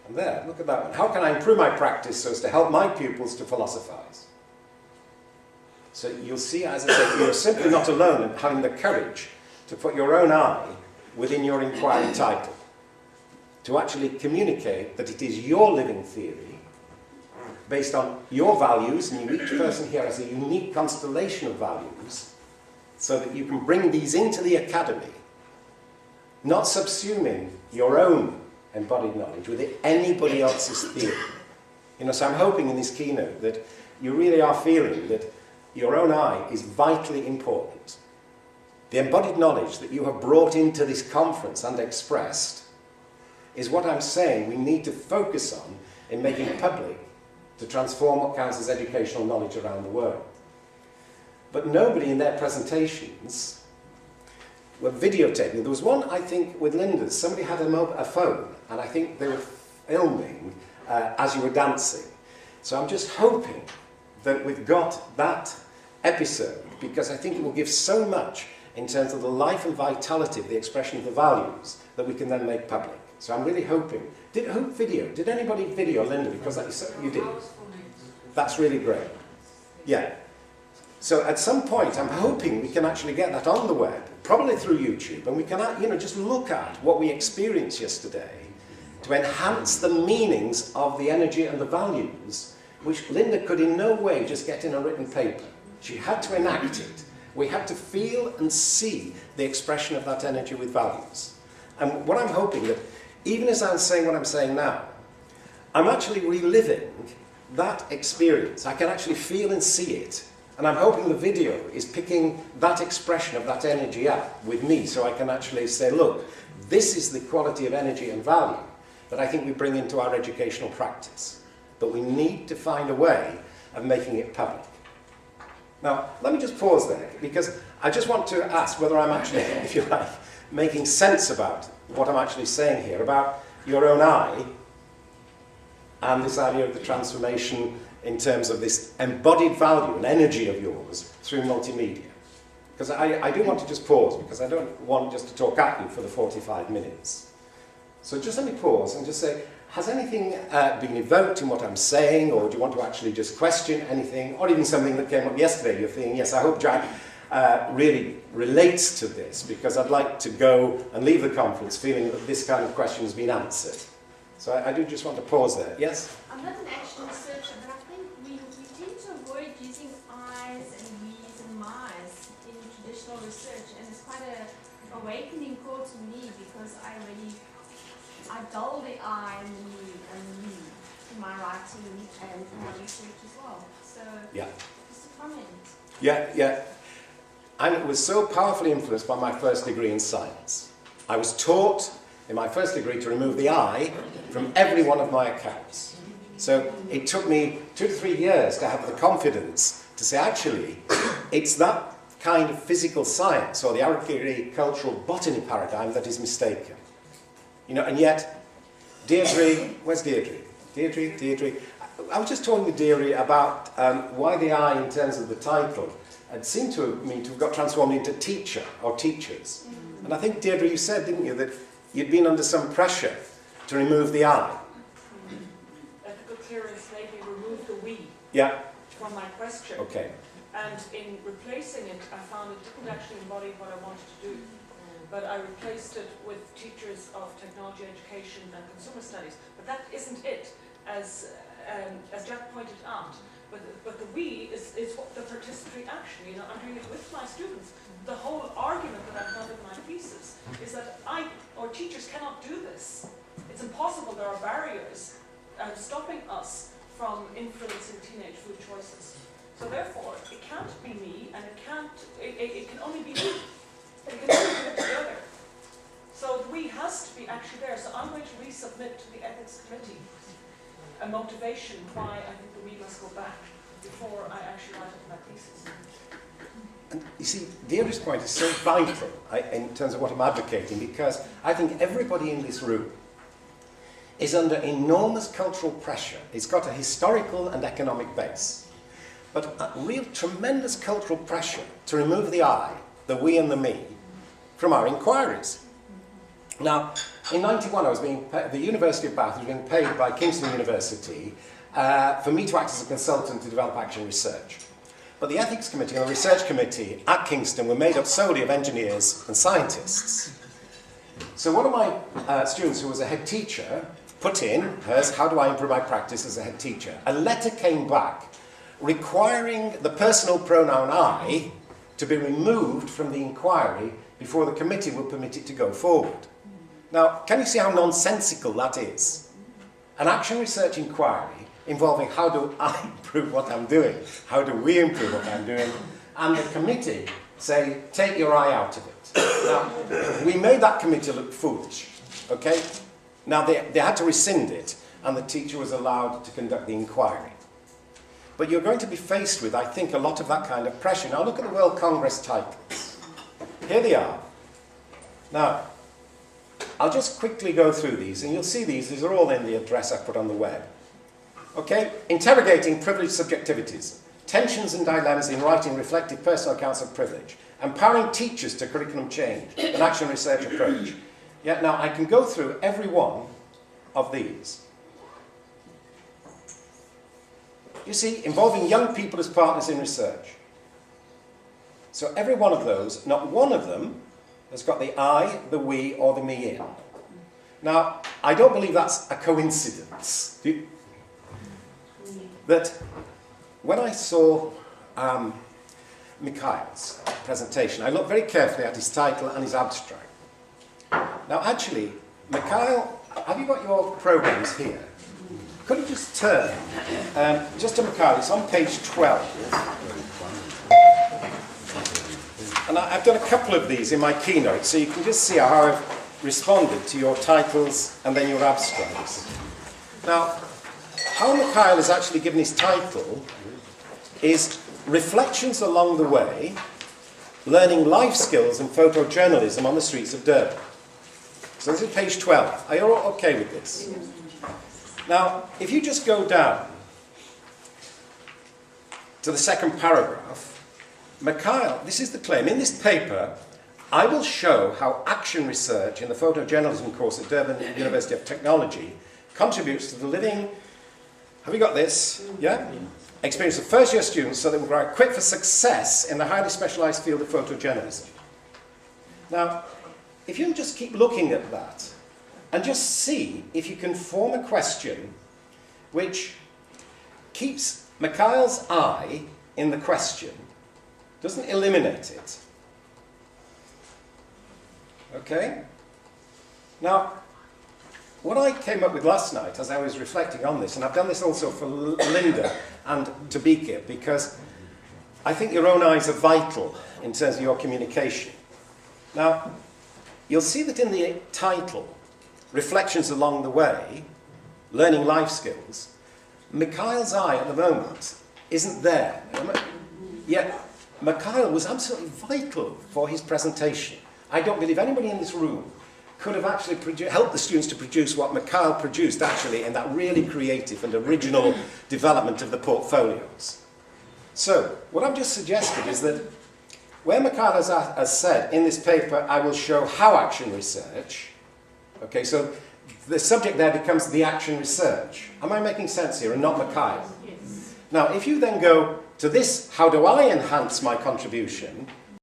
And there, look at that one. How can I improve my practice so as to help my pupils to philosophize? So you'll see, as I said, you're simply not alone in having the courage to put your own eye within your inquiry title, to actually communicate that it is your living theory based on your values, and each person here has a unique constellation of values, so that you can bring these into the academy, not subsuming your own embodied knowledge with anybody else's theory. You know, so I'm hoping in this keynote that you really are feeling that your own eye is vitally important. The embodied knowledge that you have brought into this conference and expressed is what I'm saying we need to focus on in making public to transform what counts as educational knowledge around the world. But nobody in their presentations were videotaping. There was one, I think, with Linda's. Somebody had a phone, and I think they were filming as you were dancing. So I'm just hoping that we've got that episode, because I think it will give so much in terms of the life and vitality of the expression of the values that we can then make public. So I'm really hoping. Who video? Did anybody video Linda? Because you did. That's really great. Yeah. So at some point, I'm hoping we can actually get that on the web, probably through YouTube, and we can, just look at what we experienced yesterday to enhance the meanings of the energy and the values, which Linda could in no way just get in a written paper. She had to enact it. We had to feel and see the expression of that energy with values. And what I'm hoping that, even as I'm saying what I'm saying now, I'm actually reliving that experience. I can actually feel and see it. And I'm hoping the video is picking that expression of that energy up with me, so I can actually say, look, this is the quality of energy and value that I think we bring into our educational practice. But we need to find a way of making it public. Now, let me just pause there, because I just want to ask whether I'm actually, if you like, making sense about what I'm actually saying here, about your own eye and this idea of the transformation in terms of this embodied value and energy of yours through multimedia. Because I do want to just pause, because I don't want just to talk at you for the 45 minutes. So just let me pause and just say, has anything been evoked in what I'm saying, or do you want to actually just question anything, or even something that came up yesterday? You're thinking, yes, I hope Jack really relates to this, because I'd like to go and leave the conference feeling that this kind of question has been answered. So I do just want to pause there. Yes? I'm not an actual researcher, but I think we tend to avoid using I's and we's and my's in traditional research, and it's quite an awakening call to me, because I dull the I and the me and the me in my writing and in my research as well. So, yeah. Just a comment. Yeah. And it was so powerfully influenced by my first degree in science. I was taught in my first degree to remove the I from every one of my accounts. So it took me 2 to 3 years to have the confidence to say, actually, it's that kind of physical science or the agricultural botany paradigm that is mistaken. And yet, Deirdre, where's Deirdre? Deirdre. I was just talking with Deirdre about why the I, in terms of the title, had seemed to me to have got transformed into teacher or teachers. And I think, Deirdre, you said, didn't you, that you'd been under some pressure to remove the I. Ethical clearance made me remove the we from my question. Okay. And in replacing it, I found it didn't actually embody what I wanted to do. But I replaced it with teachers of technology education and consumer studies. But that isn't it, as Jack pointed out. But the we is what the participatory action. I'm doing it with my students. The whole argument that I've done in my thesis is that I or teachers cannot do this. It's impossible. There are barriers stopping us from influencing teenage food choices. So therefore, it can't be me, and it can only be me. We can only do it together. So the we has to be actually there. So I'm going to resubmit to the ethics committee a motivation why I think the we must go back before I actually write up my thesis. And you see, Deirdre's point is so vital in terms of what I'm advocating, because I think everybody in this room is under enormous cultural pressure. It's got a historical and economic base, but a real tremendous cultural pressure to remove the I, the we and the me, from our inquiries. Now, in 91 I was being paid, the University of Bath was being paid by Kingston University for me to act as a consultant to develop action research. But the ethics committee and the research committee at Kingston were made up solely of engineers and scientists. So one of my students, who was a head teacher, put in hers, how do I improve my practice as a head teacher? A letter came back requiring the personal pronoun I to be removed from the inquiry before the committee would permit it to go forward. Now, can you see how nonsensical that is? An action research inquiry involving how do I improve what I'm doing, how do we improve what I'm doing, and the committee say, take your eye out of it. Now, we made that committee look foolish, okay? Now, they had to rescind it, and the teacher was allowed to conduct the inquiry. But you're going to be faced with, I think, a lot of that kind of pressure. Now, look at the World Congress titles. Here they are. Now, I'll just quickly go through these, and you'll see these are all in the address I put on the web. Okay, interrogating privileged subjectivities, tensions and dilemmas in writing reflective personal accounts of privilege, empowering teachers to curriculum change, an action research approach. Yeah, now I can go through every one of these. You see, involving young people as partners in research. So every one of those, not one of them has got the I, the we, or the me in. Now, I don't believe that's a coincidence. That when I saw Mikhail's presentation, I looked very carefully at his title and his abstract. Now, actually, Mikhail, have you got your programs here? Could you just turn just to Mikhail? It's on page 12. And I've done a couple of these in my keynote, so you can just see how I've responded to your titles and then your abstracts. Now, how Mikhail has actually given his title is Reflections Along the Way, Learning Life Skills and Photojournalism on the Streets of Durban. So this is page 12. Are you all okay with this? Now, if you just go down to the second paragraph, Mikhail, this is the claim. In this paper, I will show how action research in the photojournalism course at Durban University of Technology contributes to the living, have you got this? Yeah? Experience of first-year students so they will grow equipped for success in the highly specialised field of photojournalism. Now, if you just keep looking at that and just see if you can form a question which keeps Mikhail's I in the question, doesn't eliminate it. Okay? Now, what I came up with last night as I was reflecting on this, and I've done this also for Linda and Tabika, because I think your own eyes are vital in terms of your communication. Now, you'll see that in the title, Reflections Along the Way, Learning Life Skills, Mikhail's eye at the moment isn't there. Yet, Mikhail was absolutely vital for his presentation. I don't believe anybody in this room could have actually helped the students to produce what Mikhail produced actually in that really creative and original development of the portfolios. So, what I've just suggested is that where Mikhail has said, in this paper, I will show how action research, okay, so the subject there becomes the action research. Am I making sense here, and not Mikhail? Yes. Now, if you then go to this, how do I enhance my contribution,